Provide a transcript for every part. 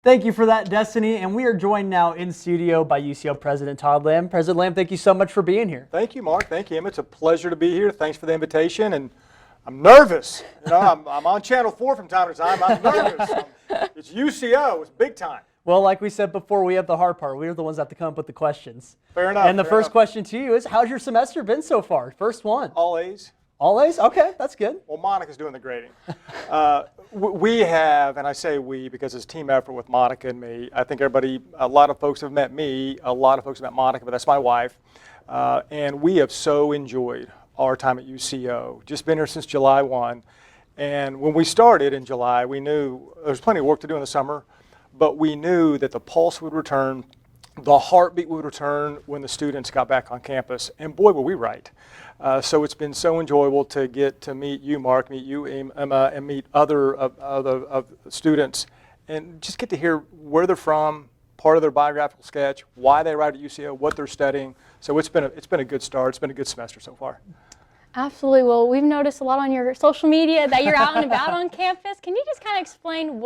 Thank you for that, Destiny. And we are joined now in studio by UCO President Todd Lamb. President Lamb, thank you so much for being here. Thank you, Mark. Thank you, Emma. It's a pleasure to be here. Thanks for the invitation. And I'm nervous. You know, I'm on Channel 4 from time to time. I'm nervous. It's UCO. It's big time. Well, like we said before, we have the hard part. We're the ones that have to come up with the questions. Fair enough. And the first question to you is, how's your semester been so far? First one. All A's. All A's? Okay, that's good. Well, Monica's doing the grading. We have, and I say we because it's a team effort with Monica and me. I think a lot of folks have met me, a lot of folks have met Monica, but that's my wife. And we have so enjoyed our time at UCO. Just been here since July 1. And when we started in July, we knew there was plenty of work to do in the summer, but we knew that the pulse would return, the heartbeat would return when the students got back on campus. And boy, were we right. So it's been so enjoyable to get to meet you, Mark, meet you, Emma, and meet other students, and just get to hear where they're from, part of their biographical sketch, why they arrived at UCO, what they're studying. So it's been a good start. It's been a good semester so far. Absolutely. Well, we've noticed a lot on your social media that you're out and about on campus. Can you just kind of explain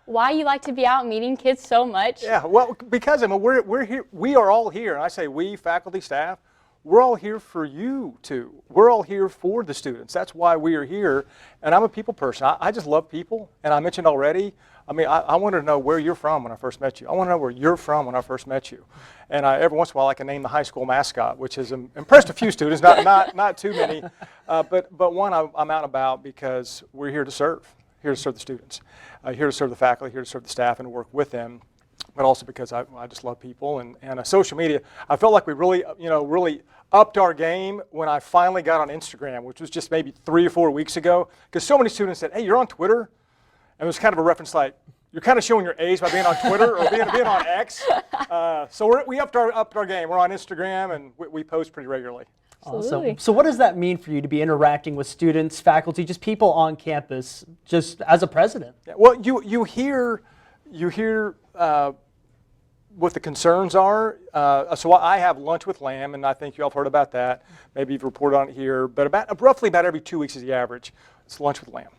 why you like to be out meeting kids so much? Yeah, well, because Emma, we're here. We are all here, and I say we, faculty, staff. We're all here for you too. We're all here for the students. That's why we are here. And I'm a people person. I just love people. And I mentioned already, I mean, I wanted to know where you're from when I first met you. I want to know where you're from when I first met you. And every once in a while I can name the high school mascot, which has impressed a few students, not too many. But one, I'm out and about because we're here to serve the students, here to serve the faculty, here to serve the staff and work with them. But also because I just love people and social media. I felt like we really upped our game when I finally got on Instagram, which was just maybe 3 or 4 weeks ago. Because so many students said, "Hey, you're on Twitter," and it was kind of a reference like you're kind of showing your age by being on Twitter or being on X. So we upped our game. We're on Instagram and we post pretty regularly. Awesome. So what does that mean for you to be interacting with students, faculty, just people on campus, just as a president? Yeah, well, you hear what the concerns are. So I have lunch with Lamb, and I think you all have heard about that. Maybe you've reported on it here, but roughly about every 2 weeks is the average. It's lunch with Lamb.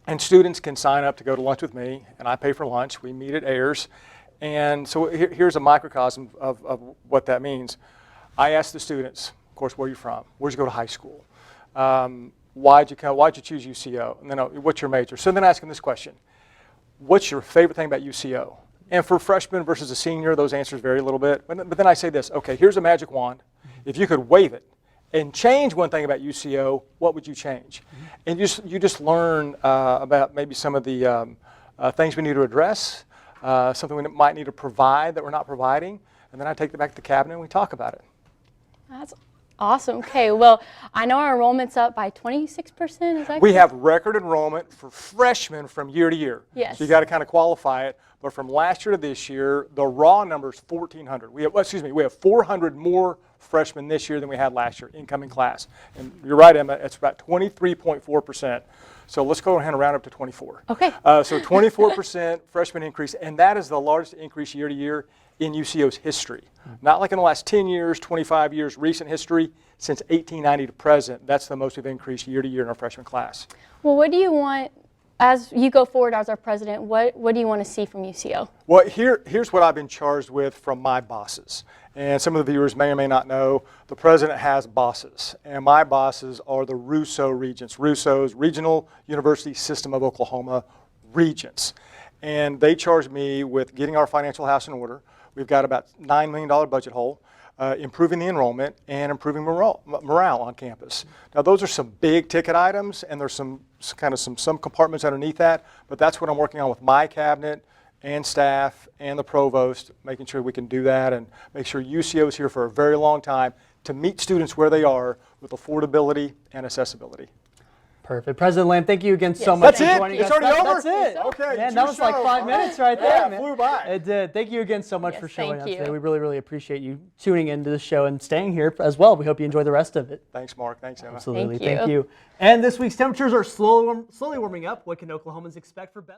And students can sign up to go to lunch with me, and I pay for lunch. We meet at Ayers. And so here's a microcosm of what that means. I ask the students, of course, where are you from? Where'd you go to high school? Why'd you choose UCO? And then what's your major? So then I ask them this question. What's your favorite thing about UCO? And for freshman versus a senior, those answers vary a little bit. But then I say this, okay, here's a magic wand. If you could wave it and change one thing about UCO, what would you change? And you just learn about maybe some of the things we need to address, something we might need to provide that we're not providing, and then I take it back to the cabinet and we talk about it. That's awesome. Okay, well, I know our enrollment's up by 26%. Is that correct? We have record enrollment for freshmen from year to year. Yes. So you got to kind of qualify it. But from last year to this year, the raw number is 1,400. We have 400 more freshmen this year than we had last year, incoming class. And you're right, Emma, it's about 23.4%. So let's go ahead and round up to 24. Okay. So 24% freshman increase, and that is the largest increase year to year in UCO's history. Not like in the last 10 years, 25 years, recent history, since 1890 to present. That's the most we've increased year to year in our freshman class. Well, what do you want, as you go forward as our president, what do you want to see from UCO? Well, here's what I've been charged with from my bosses. And some of the viewers may or may not know, the president has bosses. And my bosses are the RUSO regents. RUSO's Regional University System of Oklahoma regents. And they charged me with getting our financial house in order. We've got about $9 million budget hole, improving the enrollment, and improving morale on campus. Now, those are some big ticket items, and there's some compartments underneath that, but that's what I'm working on with my cabinet and staff and the provost, making sure we can do that and make sure UCO is here for a very long time to meet students where they are with affordability and accessibility. Perfect. President Lamb, thank you again so much for joining us. It's already over? That's it. Okay. Man, that was like 5 minutes right there, man. Flew by. It did. Thank you again so much for showing thank up you. today. We really, really appreciate you tuning into the show and staying here as well. We hope you enjoy the rest of it. Thanks, Mark. Thanks, Emma. Absolutely. Thank you. Thank you. And this week's temperatures are slowly warming up. What can Oklahomans expect for better?